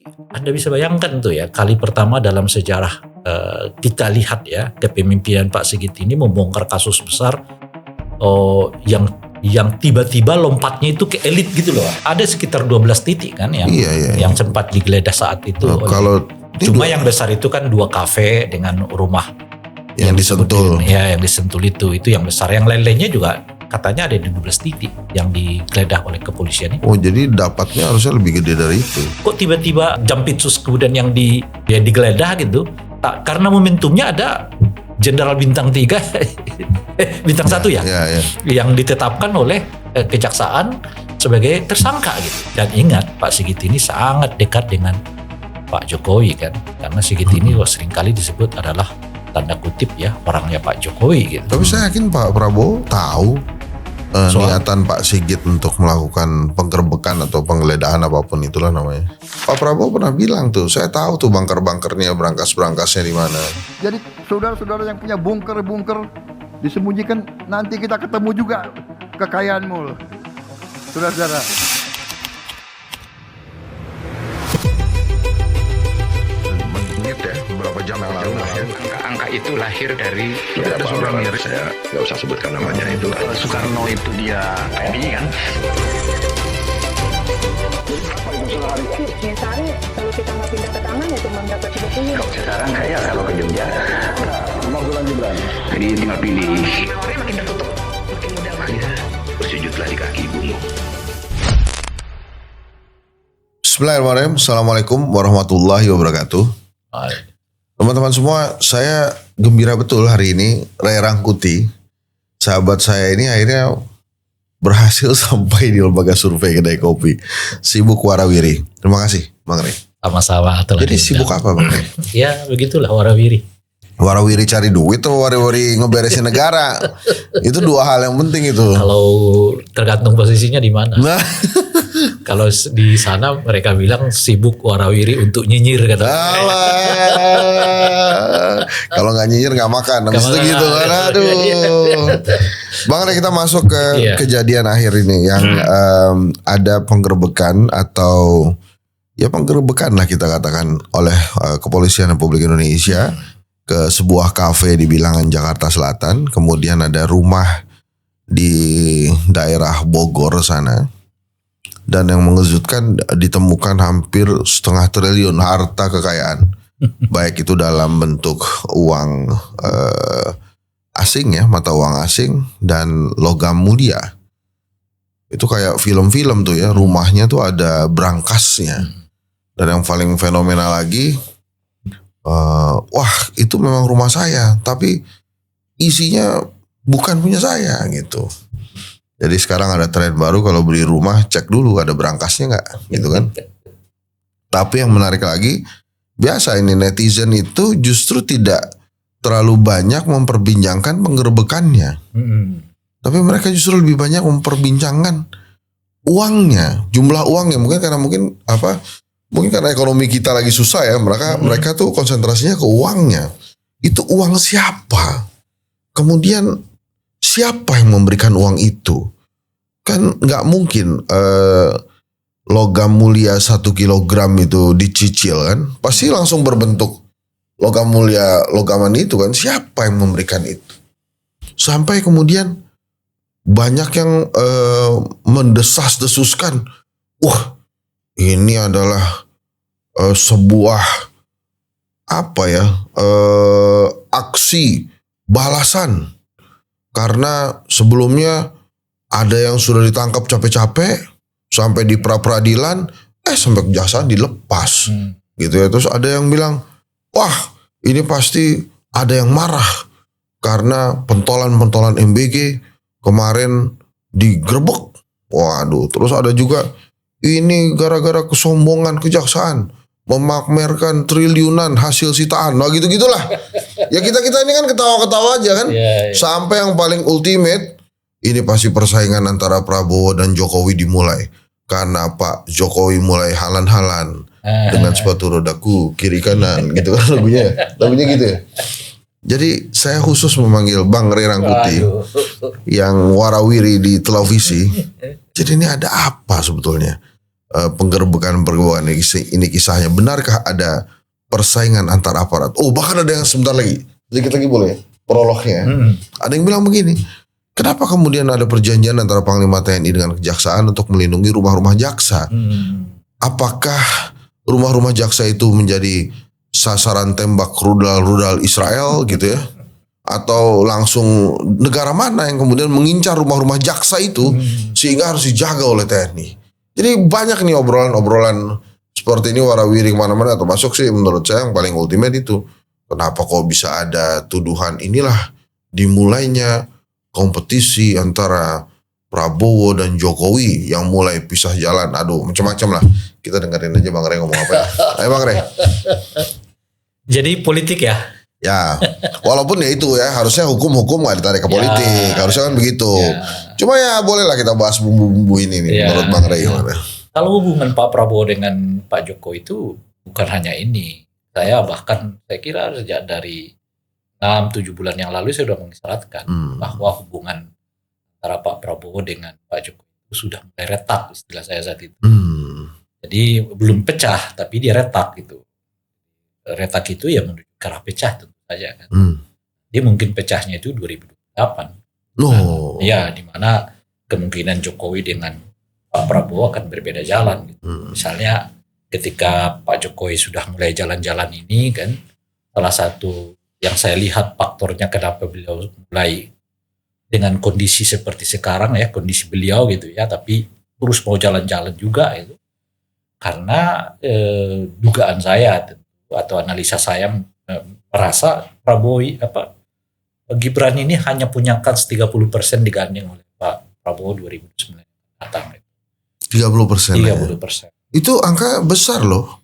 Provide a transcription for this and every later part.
Anda bisa bayangkan tuh ya, kali pertama dalam sejarah kita lihat ya kepemimpinan Pak Sigit ini membongkar kasus besar yang tiba-tiba lompatnya itu ke elit gitu loh. Ada sekitar 12 titik kan yang sempat digeledah saat itu. Cuma yang besar itu kan 2 kafe dengan rumah yang disentul. Ya, yang disentul itu yang besar. Yang lain-lainnya juga katanya ada di 12 titik yang digeledah oleh kepolisian itu. Oh, jadi dapatnya harusnya lebih gede dari itu. Kok tiba-tiba Jampitsus kemudian yang digeledah gitu? Karena momentumnya ada Jenderal Bintang 3 Bintang 1 ya. Yang ditetapkan oleh kejaksaan sebagai tersangka gitu. Dan ingat, Pak Sigit ini sangat dekat dengan Pak Jokowi kan. Karena Sigit ini seringkali disebut adalah tanda kutip ya orangnya Pak Jokowi gitu. Tapi saya yakin Pak Prabowo tahu niatan Pak Sigit untuk melakukan penggerbekan atau penggeledahan apapun itulah namanya. Pak Prabowo pernah bilang tuh, saya tahu tuh bunker-bunkernya, berangkas-berangkasnya di mana. Jadi saudara-saudara yang punya bunker-bunker disembunyikan, nanti kita ketemu juga kekayaanmu, saudara-saudara. Beberapa jam yang lalu angka itu lahir dari ada seorang miris, saya nggak usah sebutkan namanya itu. Soekarno itu dia PMI kan. Misalnya kalau kita mau pindah ke taman ya cuma dapat 30. Kalau sekarang kayak kalau ke Jogja jadi tinggal pilih. Makin tertutup, makin mudah bersujudlah di kaki ibumu. Bismillahirrahmanirrahim. Assalamualaikum warahmatullahi wabarakatuh. Teman-teman semua, saya gembira betul hari ini. Ray Rangkuti, sahabat saya ini akhirnya berhasil sampai di lembaga survei Kedai Kopi. Sibuk warawiri. Terima kasih Bang Ray. Sama-sama. Jadi sibuk apa Bang Ray? Ya begitulah warawiri. Warawiri cari duit atau warawiri ngeberesin negara? Itu 2 hal yang penting itu. Kalau tergantung posisinya di mana. Nah. Kalau di sana mereka bilang sibuk warawiri untuk nyinyir kata. Kalau nggak nyinyir nggak makan. Habis itu gitu kan. Aduh. Bang, kita masuk ke kejadian akhir ini yang ada penggerbekan atau ya penggerbekan lah kita katakan oleh Kepolisian Republik Indonesia ke sebuah kafe di Bilangan Jakarta Selatan. Kemudian ada rumah di daerah Bogor sana. Dan yang mengejutkan ditemukan hampir 0,5 triliun harta kekayaan. Baik itu dalam bentuk uang asing ya, mata uang asing dan logam mulia. Itu kayak film-film tuh ya, rumahnya tuh ada berangkasnya. Dan yang paling fenomenal lagi, wah itu memang rumah saya, tapi isinya bukan punya saya gitu. Jadi sekarang ada tren baru, kalau beli rumah cek dulu ada berangkasnya nggak, gitu kan? Tapi yang menarik lagi, biasa ini netizen itu justru tidak terlalu banyak memperbincangkan penggerbekannya. Tapi mereka justru lebih banyak memperbincangkan uangnya, jumlah uangnya. Mungkin karena ekonomi kita lagi susah ya, mereka tuh konsentrasinya ke uangnya. Itu uang siapa? Kemudian siapa yang memberikan uang itu? Kan nggak mungkin logam mulia 1 kilogram itu dicicil kan? Pasti langsung berbentuk logam mulia logaman itu kan? Siapa yang memberikan itu? Sampai kemudian banyak yang mendesas-desuskan, wah ini adalah sebuah aksi balasan. Karena sebelumnya ada yang sudah ditangkap capek-capek sampai di pra-peradilan, sampai kejaksaan dilepas, gitu ya. Terus ada yang bilang, wah ini pasti ada yang marah karena pentolan-pentolan MBG kemarin digerebek. Waduh, terus ada juga ini gara-gara kesombongan kejaksaan memamerkan triliunan hasil sitaan. Nah gitu-gitulah. Ya kita ini kan ketawa-ketawa aja kan. Sampai yang paling ultimate, ini pasti persaingan antara Prabowo dan Jokowi dimulai. Karena Pak Jokowi mulai halan-halan dengan sepatu rodaku kiri kanan gitu kan lagunya gitu ya. Jadi saya khusus memanggil Bang Ray Rangkuti yang warawiri di televisi. Jadi ini ada apa sebetulnya? penggerbekan ini kisahnya, benarkah ada persaingan antar aparat? Oh, bahkan ada yang sebentar lagi, sedikit lagi boleh prolognya. Ada yang bilang begini, kenapa kemudian ada perjanjian antara Panglima TNI dengan Kejaksaan untuk melindungi rumah-rumah jaksa? Apakah rumah-rumah jaksa itu menjadi sasaran tembak rudal-rudal Israel gitu ya? Atau langsung negara mana yang kemudian mengincar rumah-rumah jaksa itu sehingga harus dijaga oleh TNI? Jadi banyak nih obrolan-obrolan seperti ini warawiri kemana-mana, termasuk sih menurut saya yang paling ultimate itu. Kenapa kok bisa ada tuduhan inilah dimulainya kompetisi antara Prabowo dan Jokowi yang mulai pisah jalan. Aduh, macam-macam lah. Kita dengerin aja Bang Rey ngomong apa ya. Ayo Bang Rey. Jadi politik ya? Ya, walaupun ya itu ya, harusnya hukum gak ditarik ke politik. Harusnya kan begitu. Cuma ya bolehlah kita bahas bumbu-bumbu ini nih, menurut Bang Rey gimana? Kalau hubungan Pak Prabowo dengan Pak Jokowi itu bukan hanya ini. Saya kira sejak dari 6-7 bulan yang lalu saya sudah mengisyaratkan bahwa hubungan antara Pak Prabowo dengan Pak Jokowi itu sudah mulai retak, istilah saya saat itu. Jadi belum pecah, tapi dia retak gitu. Retak itu ya menuju ke arah pecah tentu saja kan. Dia mungkin pecahnya itu 2028. Ya, di mana kemungkinan Jokowi dengan Pak Prabowo akan berbeda jalan gitu. Misalnya ketika Pak Jokowi sudah mulai jalan-jalan ini kan, salah satu yang saya lihat faktornya kenapa beliau mulai dengan kondisi seperti sekarang ya, kondisi beliau gitu ya, tapi terus mau jalan-jalan juga itu karena dugaan saya atau analisa saya merasa Gibran ini hanya punya kans 30% digandeng oleh Pak Prabowo 2009 datang. 30%. 30%. Itu angka besar loh.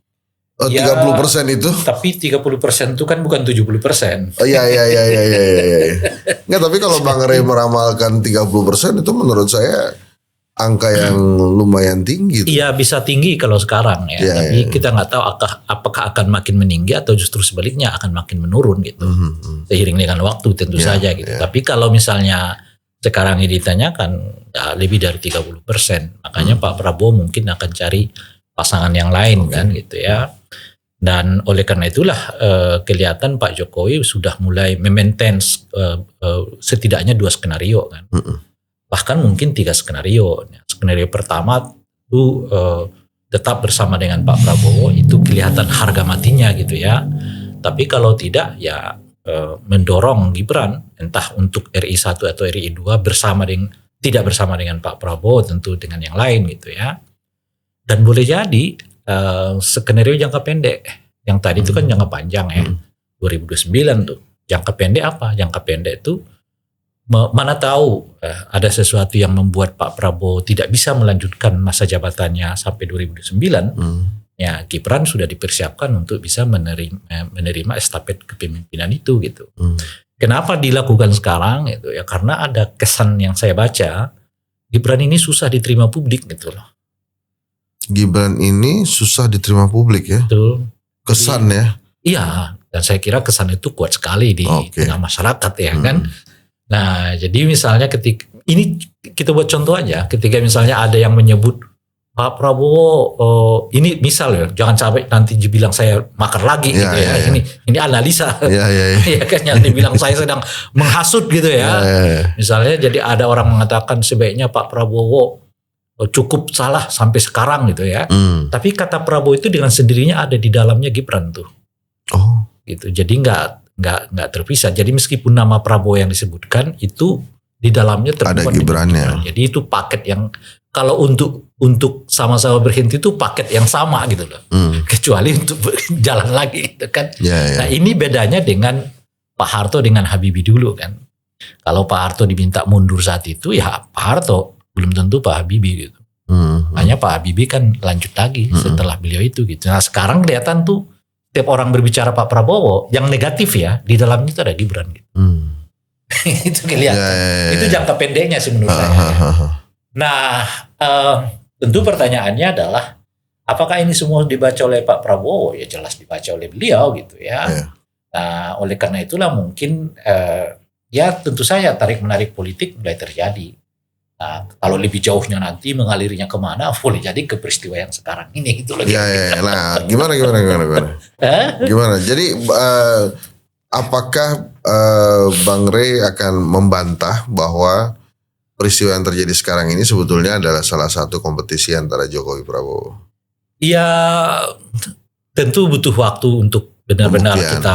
30% itu. Tapi 30% itu kan bukan 70%. Oh iya. Enggak, tapi kalau Bang Rey meramalkan 30% itu menurut saya angka yang lumayan tinggi. Iya, bisa tinggi kalau sekarang ya. Tapi kita nggak tahu apakah akan makin meninggi atau justru sebaliknya akan makin menurun gitu. Seiring dengan waktu tentu saja gitu. Tapi kalau misalnya sekarang ini ditanyakan ya lebih dari 30%. Makanya Pak Prabowo mungkin akan cari pasangan yang lain kan gitu ya. Dan oleh karena itulah kelihatan Pak Jokowi sudah mulai memaintain setidaknya 2 skenario kan. Bahkan mungkin 3 skenario. Skenario pertama itu tetap bersama dengan Pak Prabowo, itu kelihatan harga matinya gitu ya. Tapi kalau tidak ya mendorong Gibran entah untuk RI 1 atau RI 2 tidak bersama dengan Pak Prabowo, tentu dengan yang lain gitu ya. Dan boleh jadi skenario jangka pendek. Yang tadi itu kan jangka panjang ya. 2029 tuh. Jangka pendek apa? Jangka pendek itu mana tahu ada sesuatu yang membuat Pak Prabowo tidak bisa melanjutkan masa jabatannya sampai 2029. Ya, Gibran sudah dipersiapkan untuk bisa menerima estafet kepemimpinan itu gitu. Kenapa dilakukan sekarang itu ya karena ada kesan yang saya baca Gibran ini susah diterima publik gitu loh. Gibran ini susah diterima publik ya. Betul. Kesan ya. Iya, dan saya kira kesan itu kuat sekali di tengah masyarakat ya kan. Nah, jadi misalnya ketika ini kita buat contoh aja, ketika misalnya ada yang menyebut Pak Prabowo ini misal ya, jangan sampai nanti dibilang saya makar lagi gitu ya. Ini analisa. Ya kan yang dibilang saya sedang menghasut gitu ya. Misalnya jadi ada orang mengatakan sebaiknya Pak Prabowo cukup salah sampai sekarang gitu ya. Tapi kata Prabowo itu dengan sendirinya ada di dalamnya Gibran tuh. Gitu. Jadi nggak terpisah. Jadi meskipun nama Prabowo yang disebutkan itu di dalamnya terbuat ada Gibrannya. Jadi itu paket yang kalau untuk sama-sama berhenti itu paket yang sama gitu loh. Kecuali untuk jalan lagi gitu kan. Nah ini bedanya dengan Pak Harto dengan Habibie dulu kan. Kalau Pak Harto diminta mundur saat itu ya Pak Harto, belum tentu Pak Habibie gitu. Hanya Pak Habibie kan lanjut lagi setelah beliau itu gitu. Nah sekarang kelihatan tuh tiap orang berbicara Pak Prabowo yang negatif ya di dalamnya itu ada Gibran gitu. Itu kelihatan. Itu jangka pendeknya sih menurut saya. Nah tentu pertanyaannya adalah apakah ini semua dibaca oleh Pak Prabowo? Ya jelas dibaca oleh beliau gitu ya. Nah oleh karena itulah mungkin ya tentu saja tarik menarik politik mulai terjadi. Nah, kalau lebih jauhnya nanti mengalirnya kemana, boleh jadi ke peristiwa yang sekarang ini gitu loh. Ya. Nah, gimana? Gimana? Jadi apakah Bang Rey akan membantah bahwa peristiwa yang terjadi sekarang ini sebetulnya adalah salah satu kompetisi antara Jokowi Prabowo? Ya, tentu butuh waktu untuk benar-benar kita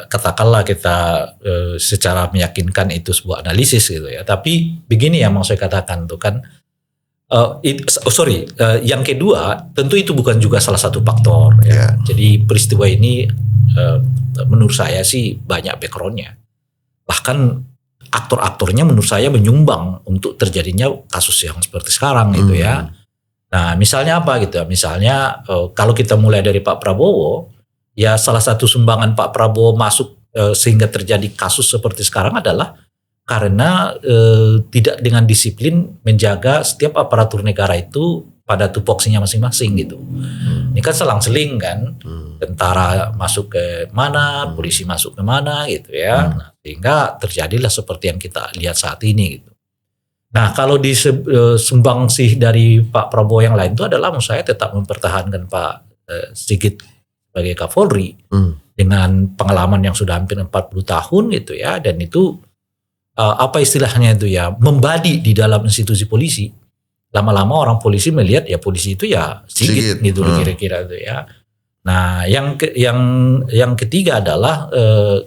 katakanlah kita secara meyakinkan itu sebuah analisis gitu ya. Tapi begini yang mau saya katakan tuh kan, yang kedua tentu itu bukan juga salah satu faktor ya. Jadi peristiwa ini menurut saya sih banyak backgroundnya. Bahkan aktor-aktornya menurut saya menyumbang untuk terjadinya kasus yang seperti sekarang gitu ya. Nah misalnya apa gitu ya, misalnya kalau kita mulai dari Pak Prabowo, ya salah satu sumbangan Pak Prabowo masuk sehingga terjadi kasus seperti sekarang adalah karena tidak dengan disiplin menjaga setiap aparatur negara itu pada tupoksinya masing-masing gitu. Ini kan selang-seling kan, tentara masuk ke mana, polisi masuk ke mana gitu ya. Nah, sehingga terjadilah seperti yang kita lihat saat ini gitu. Nah kalau di sumbangsih dari Pak Prabowo yang lain itu adalah menurut saya tetap mempertahankan Pak Sigit sebagai Kapolri dengan pengalaman yang sudah hampir 40 tahun gitu ya, dan itu apa istilahnya itu ya, membadi di dalam institusi polisi. Lama-lama orang polisi melihat ya polisi itu ya Sigit gitu kira-kira itu ya. Nah yang ketiga adalah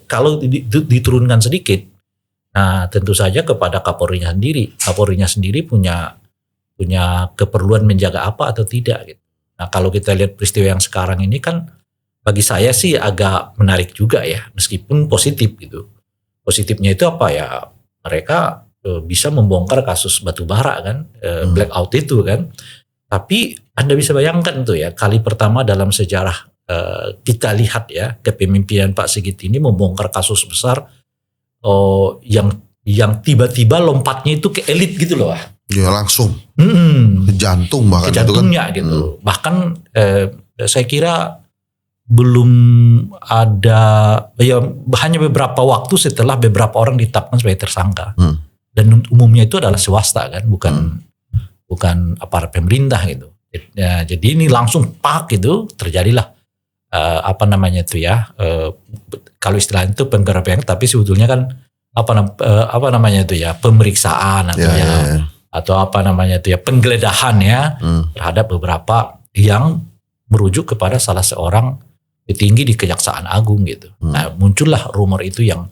kalau diturunkan sedikit, nah tentu saja kepada Kapolrinya sendiri. Kapolrinya sendiri punya keperluan menjaga apa atau tidak gitu. Nah kalau kita lihat peristiwa yang sekarang ini kan bagi saya sih agak menarik juga ya, meskipun positif gitu. Positifnya itu apa ya, mereka bisa membongkar kasus batubara kan, blackout itu kan. Tapi Anda bisa bayangkan tuh ya, kali pertama dalam sejarah kita lihat ya, kepemimpinan Pak Sigit ini membongkar kasus besar yang tiba-tiba lompatnya itu ke elit gitu loh. Ya langsung ke jantung bahkan. Ke jantungnya itu kan. Gitu. Bahkan saya kira belum ada ya, hanya beberapa waktu setelah beberapa orang ditetapkan sebagai tersangka, dan umumnya itu adalah swasta kan, bukan aparat pemerintah gitu ya. Jadi ini langsung gitu terjadilah apa namanya itu ya, kalau istilahnya itu penggerebekan, tapi sebetulnya kan apa namanya itu ya, pemeriksaan atau atau apa namanya itu ya, penggeledahan ya terhadap beberapa yang merujuk kepada salah seorang petinggi di Kejaksaan Agung gitu. Nah muncullah rumor itu yang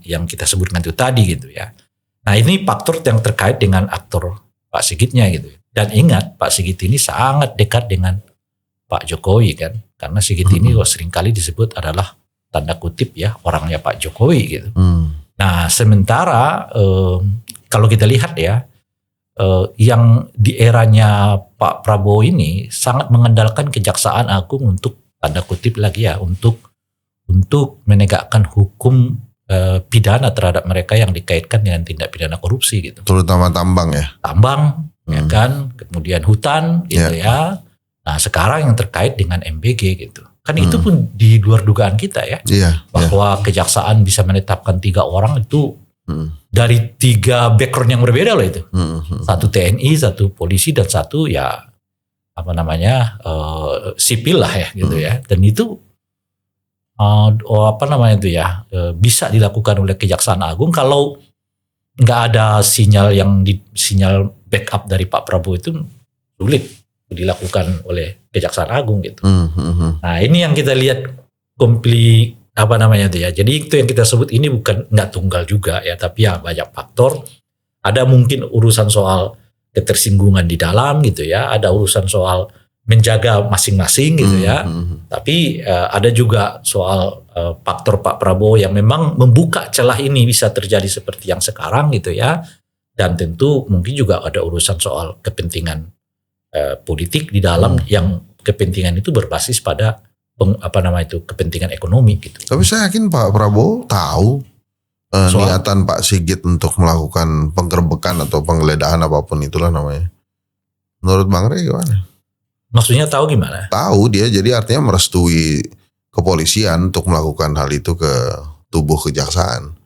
kita sebutkan itu tadi gitu ya. Nah ini faktor yang terkait dengan aktor Pak Sigitnya gitu. Dan ingat Pak Sigit ini sangat dekat dengan Pak Jokowi kan, karena Sigit ini seringkali disebut adalah tanda kutip ya orangnya Pak Jokowi gitu. Nah sementara kalau kita lihat ya, yang di eranya Pak Prabowo ini sangat mengandalkan Kejaksaan Agung untuk tanda kutip lagi ya, untuk menegakkan hukum pidana terhadap mereka yang dikaitkan dengan tindak pidana korupsi gitu. Terutama tambang ya. Tambang ya kan, kemudian hutan gitu ya. Nah sekarang yang terkait dengan MBG gitu. Kan itu pun di luar dugaan kita ya. Bahwa kejaksaan bisa menetapkan 3 orang itu dari 3 background yang berbeda loh itu. Satu TNI, satu polisi, dan satu ya apa namanya sipil lah ya gitu ya. Dan itu apa namanya itu ya, bisa dilakukan oleh Kejaksaan Agung kalau nggak ada sinyal sinyal backup dari Pak Prabowo, itu sulit dilakukan oleh Kejaksaan Agung gitu. Nah ini yang kita lihat komplit apa namanya itu ya. Jadi itu yang kita sebut ini bukan nggak tunggal juga ya, tapi ya banyak faktor. Ada mungkin urusan soal ketersinggungan di dalam gitu ya, ada urusan soal menjaga masing-masing gitu ya. Tapi ada juga soal faktor Pak Prabowo yang memang membuka celah ini bisa terjadi seperti yang sekarang gitu ya. Dan tentu mungkin juga ada urusan soal kepentingan politik di dalam yang kepentingan itu berbasis pada kepentingan ekonomi gitu. Tapi saya yakin Pak Prabowo tahu niatan Pak Sigit untuk melakukan penggerbekan atau penggeledahan apapun itulah namanya. Menurut Bang Rey gimana? Maksudnya tahu gimana? Tahu dia, jadi artinya merestui kepolisian untuk melakukan hal itu ke tubuh kejaksaan.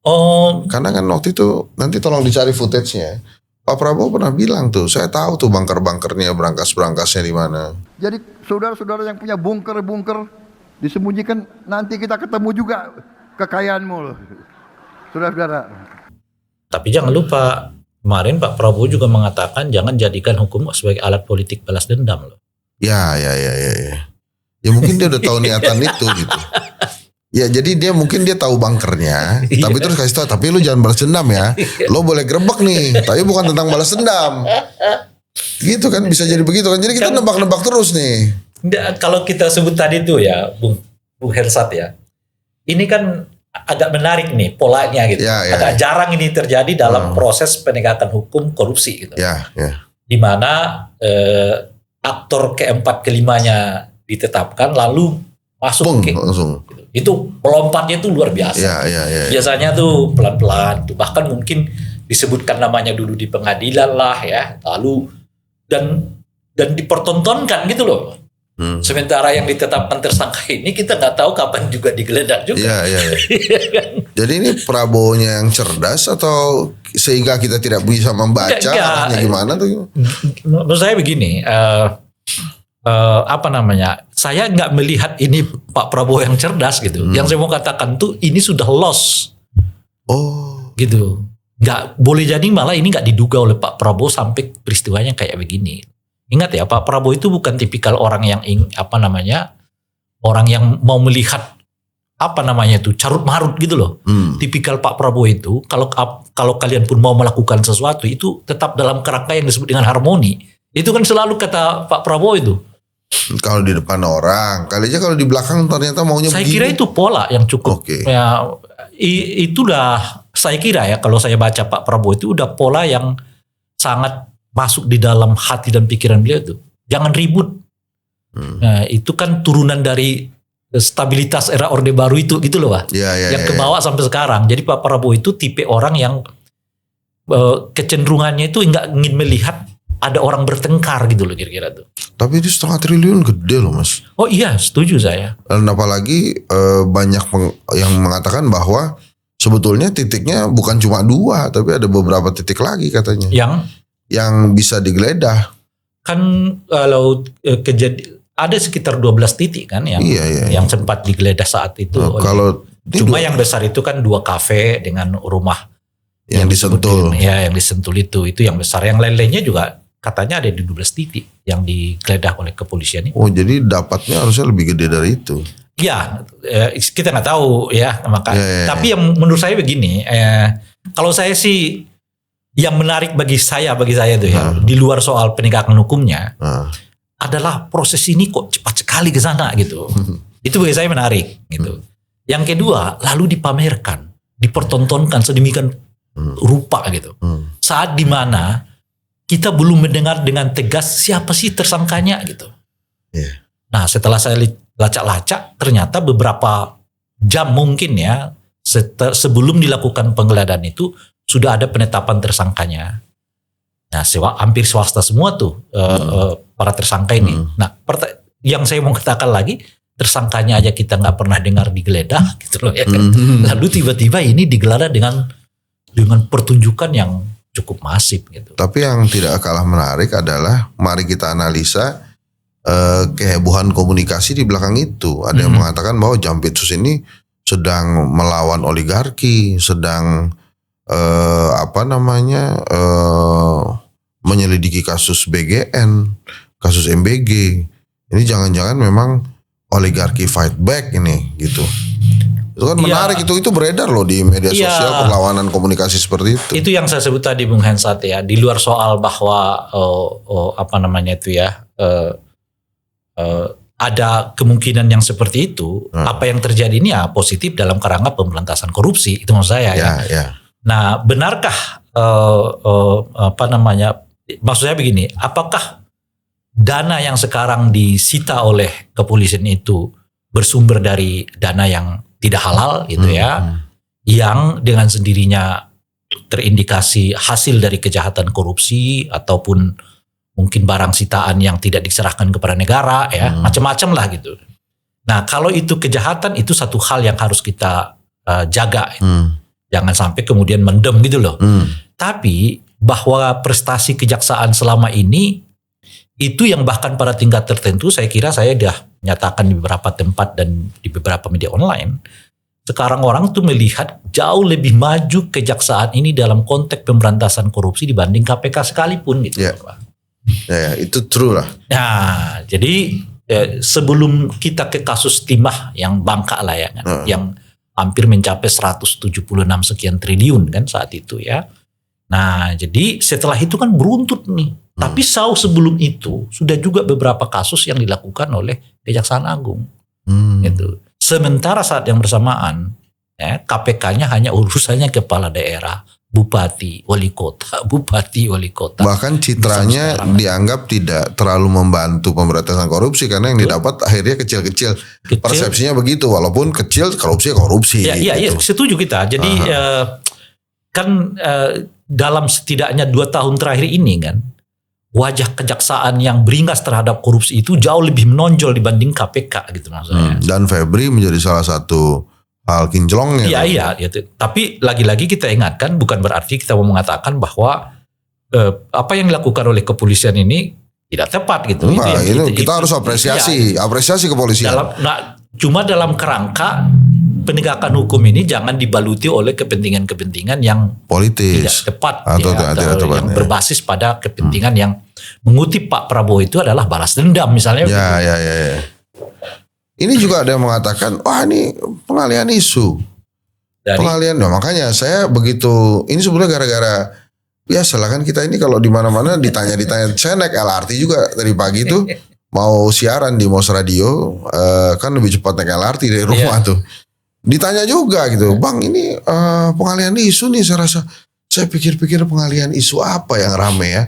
Oh, karena kan waktu itu nanti tolong dicari footage-nya. Pak Prabowo pernah bilang tuh, saya tahu tuh bunker-bunkernya, berangkas-berangkasnya di mana. Jadi saudara-saudara yang punya bunker-bunker disembunyikan, nanti kita ketemu juga kekayaanmu loh. Saudara-saudara. tapi jangan lupa kemarin Pak Prabowo juga mengatakan jangan jadikan hukum sebagai alat politik balas dendam loh. Ya. Ya mungkin dia udah tahu niatan itu gitu. Ya jadi mungkin dia tahu bunkernya, tapi terus kasih tahu, tapi lu jangan balas dendam ya. Lo boleh grebek nih, tapi bukan tentang balas dendam. Gitu kan, bisa jadi begitu kan. Jadi kita nebak-nebak terus nih. Kalau kita sebut tadi tuh ya, Bung Hersat ya, ini kan agak menarik nih polanya gitu. Agak jarang ini terjadi dalam proses penegakan hukum korupsi gitu. Di mana aktor keempat kelimanya ditetapkan lalu masuk langsung. Gitu. Itu melompatnya itu luar biasa. Biasanya tuh pelan-pelan, tuh bahkan mungkin disebutkan namanya dulu di pengadilan lah ya, lalu dan dipertontonkan gitu loh. Sementara yang ditetapkan tersangka ini kita nggak tahu kapan juga digeledah juga. Jadi ini Prabowo-nya yang cerdas atau sehingga kita tidak bisa membaca arahnya gimana tuh? Menurut saya begini. Saya nggak melihat ini Pak Prabowo yang cerdas gitu. Yang saya mau katakan tuh ini sudah lost. Gitu. Nggak boleh jadi malah ini nggak diduga oleh Pak Prabowo sampai peristiwanya kayak begini. Ingat ya, Pak Prabowo itu bukan tipikal orang yang orang yang mau melihat carut marut gitu loh. Tipikal Pak Prabowo itu kalau kalian pun mau melakukan sesuatu itu tetap dalam kerangka yang disebut dengan harmoni. Itu kan selalu kata Pak Prabowo itu. Kalau di depan orang, kali aja kalau di belakang ternyata maunya saya begini. Kira itu pola yang cukup. Ya, itu udah saya kira ya kalau saya baca Pak Prabowo itu udah pola yang sangat masuk di dalam hati dan pikiran beliau itu. Jangan ribut. Nah, itu kan turunan dari stabilitas era Orde Baru itu gitu loh Pak. Yang kebawa sampai sekarang. Jadi Pak Prabowo itu tipe orang yang kecenderungannya itu nggak ingin melihat ada orang bertengkar gitu loh kira-kira tuh. Tapi itu 1,5 triliun gede loh Mas. Oh iya, setuju saya. Dan apalagi banyak yang mengatakan bahwa sebetulnya titiknya bukan cuma 2, tapi ada beberapa titik lagi katanya. Yang bisa digeledah. Kan kalau ada sekitar 12 titik kan yang sempat digeledah saat itu. Cuma yang besar itu kan 2 kafe dengan rumah yang disentul. Yang disentul itu yang besar. Yang lain-lainnya juga katanya ada di 12 titik yang digeledah oleh kepolisian itu. Oh, jadi dapatnya harusnya lebih gede dari itu. Ya, kita nggak tahu ya, makanya. Tapi yang menurut saya begini, kalau saya sih yang menarik bagi saya tuh ya, di luar soal penegakan hukumnya, adalah proses ini kok cepat sekali ke sana gitu. Itu bagi saya menarik gitu. Yang kedua, lalu dipamerkan, dipertontonkan sedemikian rupa gitu. Saat dimana kita belum mendengar dengan tegas siapa sih tersangkanya gitu. Nah, setelah saya lacak-lacak, ternyata beberapa jam mungkin ya sebelum dilakukan penggeledahan itu sudah ada penetapan tersangkanya. Nah, hampir swasta semua tuh para tersangka ini. Nah, yang saya mau katakan lagi, tersangkanya aja kita nggak pernah dengar digeledah gitu loh ya kan. Lalu tiba-tiba ini digeledah dengan pertunjukan yang cukup masif gitu. Tapi yang tidak kalah menarik adalah mari kita analisa kehebohan komunikasi di belakang itu. Ada yang mengatakan bahwa Jampitsus ini sedang melawan oligarki, sedang menyelidiki kasus BGN, kasus MBG. Ini jangan-jangan memang oligarki fight back ini gitu. Itu kan menarik, itu beredar loh di media sosial, perlawanan komunikasi seperti itu. Itu yang saya sebut tadi Bung Hensat ya, di luar soal bahwa ada kemungkinan yang seperti itu, apa yang terjadi ini ya positif dalam kerangka pemberantasan korupsi, itu maksud saya ya. Nah, benarkah maksud saya begini, apakah dana yang sekarang disita oleh kepolisian itu bersumber dari dana yang tidak halal gitu yang dengan sendirinya terindikasi hasil dari kejahatan korupsi ataupun mungkin barang sitaan yang tidak diserahkan kepada negara ya, macam-macam lah gitu. Nah, kalau itu kejahatan itu satu hal yang harus kita jaga. Jangan sampai kemudian mendem gitu loh. Tapi bahwa prestasi kejaksaan selama ini itu yang bahkan pada tingkat tertentu saya kira saya sudah nyatakan di beberapa tempat dan di beberapa media online. Sekarang orang tuh melihat jauh lebih maju kejaksaan ini dalam konteks pemberantasan korupsi dibanding KPK sekalipun gitu. Ya, itu true lah. Nah, jadi sebelum kita ke kasus timah yang Bangka lah ya kan, yang hampir mencapai 176 sekian triliun kan saat itu ya. Nah, jadi setelah itu kan beruntut nih. Tapi sebelum itu sudah juga beberapa kasus yang dilakukan oleh Kejaksaan Agung. Gitu. Sementara saat yang bersamaan ya, KPK-nya hanya urusannya kepala daerah, bupati, wali kota. Bahkan citranya dianggap tidak terlalu membantu pemberantasan korupsi karena yang didapat akhirnya kecil-kecil. Persepsinya begitu, walaupun kecil korupsi. Iya, setuju kita. Jadi kan dalam setidaknya 2 tahun terakhir ini kan, wajah kejaksaan yang beringas terhadap korupsi itu jauh lebih menonjol dibanding KPK gitu maksudnya. Dan Febri menjadi salah satu hal kinclongnya. Iya. Tapi lagi-lagi kita ingatkan, bukan berarti kita mau mengatakan bahwa apa yang dilakukan oleh kepolisian ini tidak tepat gitu. Kita harus apresiasi kepolisian. Cuma dalam kerangka penegakan hukum ini jangan dibaluti oleh kepentingan-kepentingan yang politis tidak tepat atau yang berbasis pada kepentingan yang mengutip Pak Prabowo itu adalah balas dendam misalnya. Ya. Ini juga ada yang mengatakan, wah ini pengalihan isu. Nah, makanya saya begitu, ini sebenarnya gara-gara biasalah kan kita ini kalau di mana-mana ditanya. Saya naik LRT juga tadi pagi tuh mau siaran di Mos Radio, kan lebih cepat naik LRT dari rumah tuh. Ditanya juga gitu, Bang ini pengalihan isu nih saya pikir-pikir pengalihan isu apa yang rame ya.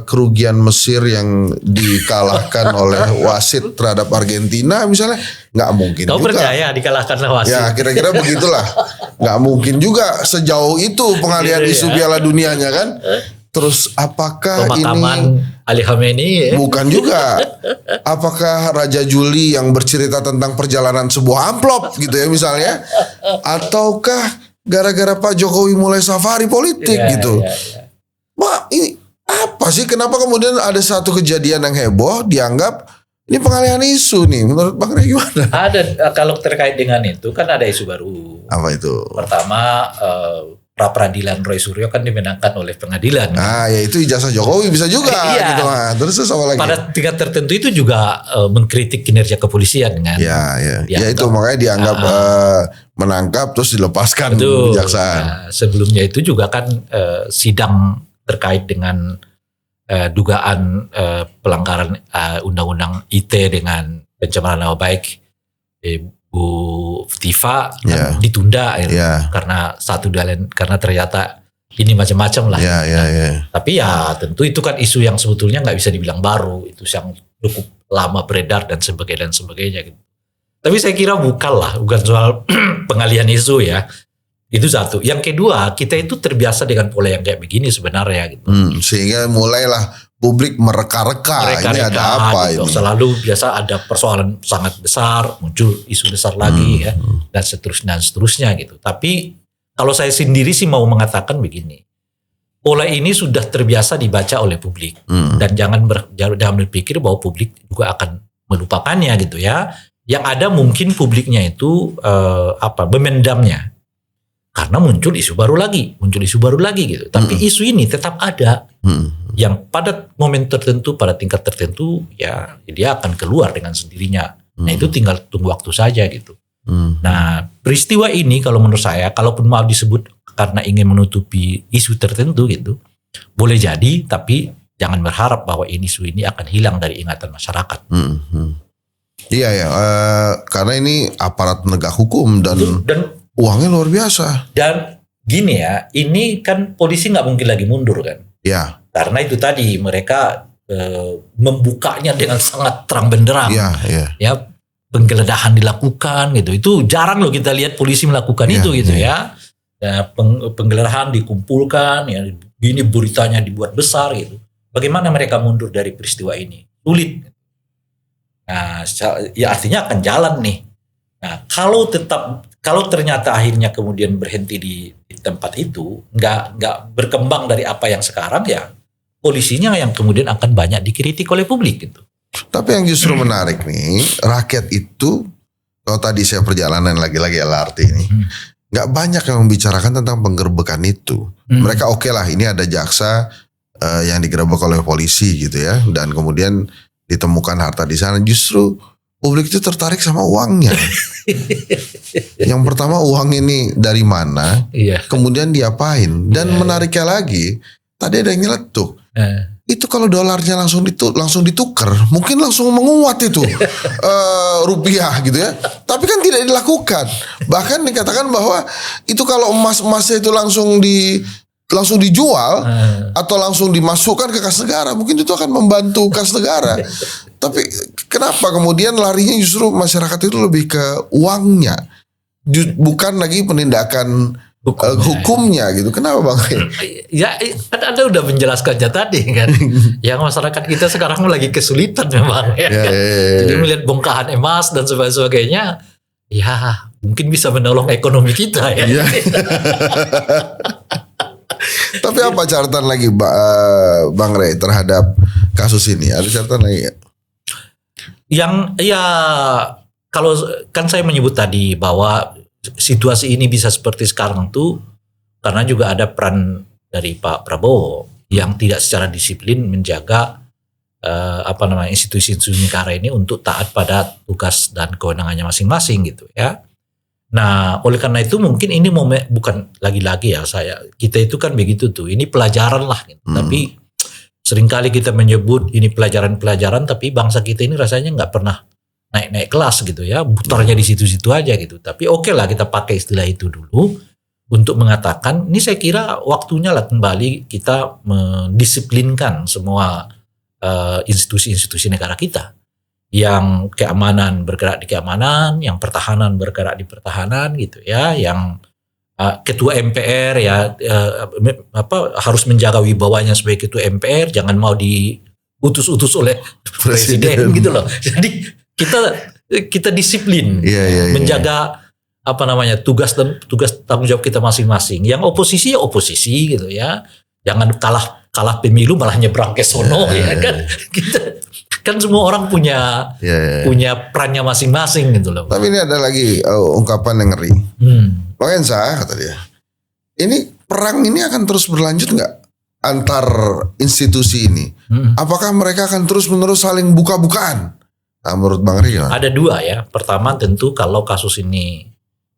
Kerugian Mesir yang dikalahkan oleh wasit terhadap Argentina misalnya, nggak mungkin. Kau juga percaya dikalahkan oleh wasit? Ya kira-kira begitulah. Nggak mungkin juga sejauh itu pengalihan isu Piala Dunianya kan. Terus apakah pemakaman Ali Khamenei ya? Bukan juga. Apakah Raja Juli yang bercerita tentang perjalanan sebuah amplop gitu ya misalnya, ataukah gara-gara Pak Jokowi mulai safari politik gitu? Wah ini apa sih, kenapa kemudian ada satu kejadian yang heboh dianggap ini pengalihan isu nih, menurut Bang Rey gimana? Ada, kalau terkait dengan itu kan ada isu baru. Apa itu? Pertama, pra peradilan Roy Suryo kan dimenangkan oleh pengadilan. Nah ya itu ijazah Jokowi bisa juga gitu. Terus apa lagi? Pada tingkat tertentu itu juga mengkritik kinerja kepolisian kan. Ya itu makanya dianggap menangkap terus dilepaskan kejaksaan. Sebelumnya itu juga kan sidang terkait dengan dugaan pelanggaran undang-undang ITE dengan pencemaran nama baik Bu Tifa kan ditunda karena karena ternyata ini macam-macam lah. Tapi ya tentu itu kan isu yang sebetulnya nggak bisa dibilang baru, itu yang cukup lama beredar dan sebagainya gitu. Tapi saya kira bukan soal pengalihan isu ya. Itu satu. Yang kedua, kita itu terbiasa dengan pola yang kayak begini sebenarnya gitu. Sehingga mulailah publik mereka-reka ini ada apa gitu. ini. Selalu biasa ada persoalan sangat besar, muncul isu besar lagi ya, dan seterusnya gitu. Tapi kalau saya sendiri sih mau mengatakan begini. Pola ini sudah terbiasa dibaca oleh publik dan jangan berpikir bahwa publik juga akan melupakannya gitu ya. Yang ada mungkin publiknya itu memendamnya. Karena muncul isu baru lagi gitu. Tapi isu ini tetap ada. Yang pada momen tertentu, pada tingkat tertentu, ya dia akan keluar dengan sendirinya. Nah itu tinggal tunggu waktu saja gitu. Nah peristiwa ini kalau menurut saya, kalaupun mau disebut karena ingin menutupi isu tertentu gitu, boleh jadi, tapi jangan berharap bahwa isu ini akan hilang dari ingatan masyarakat. Iya karena ini aparat penegak hukum dan uangnya luar biasa. Dan gini ya, ini kan polisi nggak mungkin lagi mundur kan? Ya. Karena itu tadi mereka membukanya dengan sangat terang benderang. Ya, penggeledahan dilakukan gitu. Itu jarang loh kita lihat polisi melakukan itu gitu ya. Penggeledahan dikumpulkan, ya, gini beritanya dibuat besar gitu. Bagaimana mereka mundur dari peristiwa ini? Sulit. Nah, ya artinya akan jalan nih. Nah, kalau ternyata akhirnya kemudian berhenti di tempat itu, nggak berkembang dari apa yang sekarang, ya polisinya yang kemudian akan banyak dikritik oleh publik gitu. Tapi yang justru menarik nih, rakyat itu, kalau tadi saya perjalanan lagi-lagi LRT ini, nggak banyak yang membicarakan tentang penggerbekan itu. Mereka oke lah, ini ada jaksa yang digerebek oleh polisi gitu ya, dan kemudian ditemukan harta di sana. Justru publik itu tertarik sama uangnya. Yang pertama, uang ini dari mana, kemudian diapain, dan menariknya lagi, tadi ada yang nyeletuk. Itu kalau dolarnya langsung ditukar, mungkin langsung menguat itu rupiah gitu ya. Tapi kan tidak dilakukan. Bahkan dikatakan bahwa itu kalau emasnya itu langsung dijual atau langsung dimasukkan ke kas negara, mungkin itu akan membantu kas negara. Tapi kenapa kemudian larinya justru masyarakat itu lebih ke uangnya, bukan lagi penindakan hukumnya gitu. Kenapa Bang? Ya Anda udah menjelaskannya tadi kan. Yang masyarakat kita sekarang lagi kesulitan memang ya. Jadi melihat bongkahan emas dan sebagainya, ya mungkin bisa menolong ekonomi kita ya. Tapi apa catatan lagi Bang Rey terhadap kasus ini? Ada catatan lagi ya? Yang ya kalau kan saya menyebut tadi bahwa situasi ini bisa seperti sekarang tuh karena juga ada peran dari Pak Prabowo yang tidak secara disiplin menjaga institusi-institusi negara ini untuk taat pada tugas dan kewenangannya masing-masing gitu ya. Nah, oleh karena itu mungkin ini bukan lagi-lagi ya kita itu kan begitu tuh. Ini pelajaran lah gitu. Tapi seringkali kita menyebut ini pelajaran-pelajaran, tapi bangsa kita ini rasanya nggak pernah naik kelas gitu ya, putarnya di situ-situ aja gitu. Tapi oke lah kita pakai istilah itu dulu untuk mengatakan ini saya kira waktunya lah kembali kita mendisiplinkan semua institusi-institusi negara kita. Yang keamanan bergerak di keamanan, yang pertahanan bergerak di pertahanan gitu ya, yang ketua MPR ya harus menjaga wibawanya sebagai ketua MPR, jangan mau diutus-utus oleh presiden gitu loh. Jadi kita disiplin menjaga tugas tanggung jawab kita masing-masing. Yang oposisi ya oposisi gitu ya. Jangan kalah pemilu malah nyebrang ke sono ya kan. Kita kan semua orang punya perannya masing-masing gitu loh. Tapi ini ada lagi ungkapan yang ngeri. Bang Ensa kata dia, ini perang ini akan terus berlanjut nggak antar institusi ini? Apakah mereka akan terus-menerus saling buka-bukaan? Nah, menurut Bang Rio ada dua ya. Pertama tentu kalau kasus ini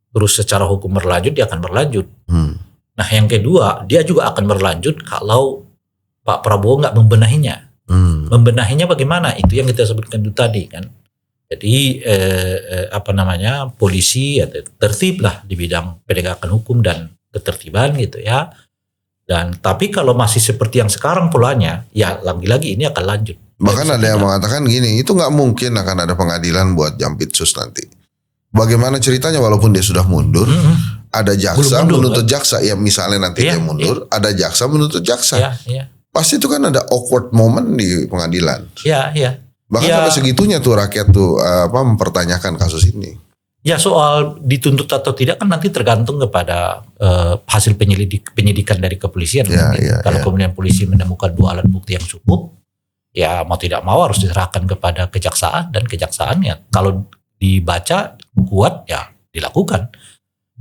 terus secara hukum berlanjut, dia akan berlanjut. Nah yang kedua, dia juga akan berlanjut kalau Pak Prabowo nggak membenahinya. Membenahinya bagaimana? Itu yang kita sebutkan itu tadi kan. Jadi polisi ya, tertib lah di bidang penegakan hukum dan ketertiban gitu ya. Dan tapi kalau masih seperti yang sekarang polanya, ya lagi-lagi ini akan lanjut. Bahkan ada yang mengatakan gini, itu nggak mungkin akan ada pengadilan buat Jampitsus nanti. Bagaimana ceritanya walaupun dia sudah mundur, ada jaksa menuntut jaksa, ya misalnya nanti dia mundur, ada jaksa menuntut jaksa. Pasti itu kan ada awkward moment di pengadilan. Bahkan sampai segitunya tuh rakyat tuh mempertanyakan kasus ini. Ya soal dituntut atau tidak kan nanti tergantung kepada hasil penyidikan dari kepolisian. Kalau kemudian polisi menemukan 2 alat bukti yang cukup, ya mau tidak mau harus diserahkan kepada kejaksaan, dan kejaksaannya kalau dibaca kuat ya dilakukan.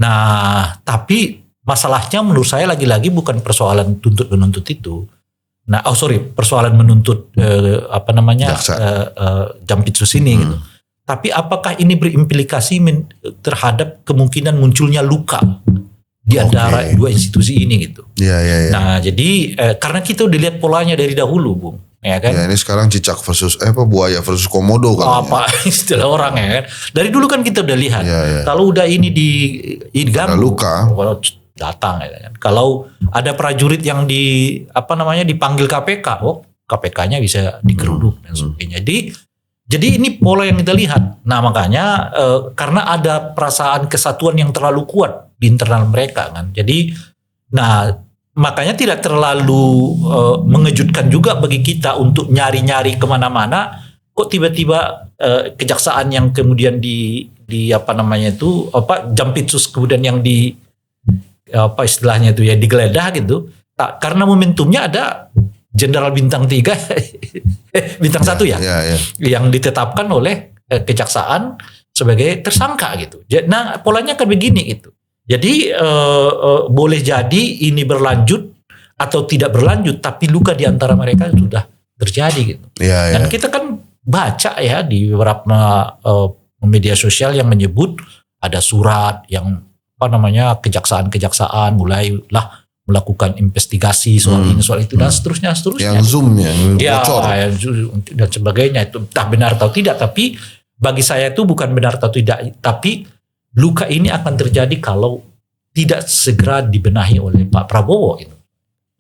Nah tapi masalahnya menurut saya lagi-lagi bukan persoalan tuntut menuntut itu. Nah persoalan menuntut Jampitsus ini gitu. Tapi apakah ini berimplikasi terhadap kemungkinan munculnya luka di antara dua institusi ini gitu. Nah jadi karena kita udah lihat polanya dari dahulu Bung. Ya kan? Ya ini sekarang cicak versus buaya versus komodo kan. Apa istilah orang ya kan. Dari dulu kan kita udah lihat. Kalau udah ini diganggu, luka datang ya kan. Kalau ada prajurit yang dipanggil KPK, KPK-nya bisa digeruduk dan sebagainya. Jadi ini pola yang kita lihat. Nah makanya karena ada perasaan kesatuan yang terlalu kuat di internal mereka kan. Jadi makanya tidak terlalu mengejutkan juga bagi kita untuk nyari-nyari kemana-mana. Kok tiba-tiba kejaksaan yang kemudian Jampitsus kemudian yang di istilahnya itu ya digeledah gitu. Karena momentumnya ada Jenderal Bintang 3 Bintang 1 ya. Yang ditetapkan oleh kejaksaan sebagai tersangka gitu. Nah, polanya kan begini gitu. Jadi boleh jadi ini berlanjut atau tidak berlanjut, tapi luka di antara mereka sudah terjadi gitu. Dan kita kan baca ya di beberapa media sosial yang menyebut ada surat yang kejaksaan mulailah melakukan investigasi soal ini soal itu dan seterusnya. Yang zoom yang bocor dan sebagainya, itu entah benar atau tidak, tapi bagi saya itu bukan benar atau tidak, tapi luka ini akan terjadi kalau tidak segera dibenahi oleh Pak Prabowo itu.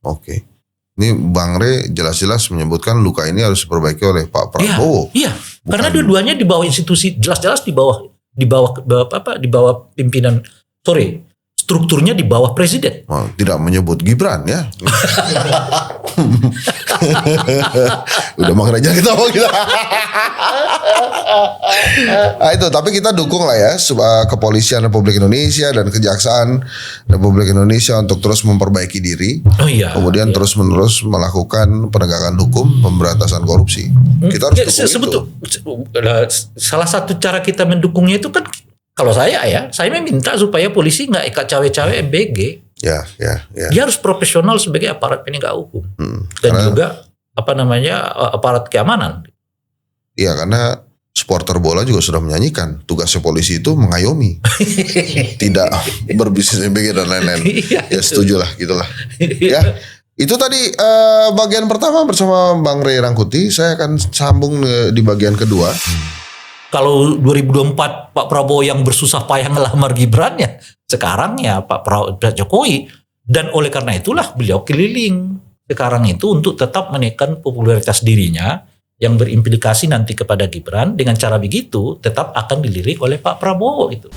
Oke. Ini Bang Rey jelas-jelas menyebutkan luka ini harus diperbaiki oleh Pak Prabowo. Iya. Karena dua-duanya di bawah institusi, jelas-jelas di bawah pimpinan, strukturnya di bawah presiden. Oh, tidak menyebut Gibran ya. Udah Bang Rey jangan ketawa kita. Itu tapi kita dukung lah ya Kepolisian Republik Indonesia dan Kejaksaan Republik Indonesia untuk terus memperbaiki diri. Kemudian terus-menerus melakukan penegakan hukum, pemberantasan korupsi. Kita harus dukung itu. Salah satu cara kita mendukungnya itu kan, kalau saya meminta supaya polisi nggak ikat cawe-cawe MBG. Ya. Dia harus profesional sebagai aparat penegak hukum dan juga aparat keamanan. Iya, karena supporter bola juga sudah menyanyikan tugasnya polisi itu mengayomi, tidak berbisnis MBG dan lain-lain. Ya setuju lah, gitulah. Ya. Itu tadi bagian pertama bersama Bang Rey Rangkuti. Saya akan sambung di bagian kedua. Kalau 2024 Pak Prabowo yang bersusah payah ngelamar Gibran, ya sekarang ya Pak Jokowi. Dan oleh karena itulah beliau keliling sekarang itu untuk tetap menaikkan popularitas dirinya yang berimplikasi nanti kepada Gibran. Dengan cara begitu tetap akan dilirik oleh Pak Prabowo gitu.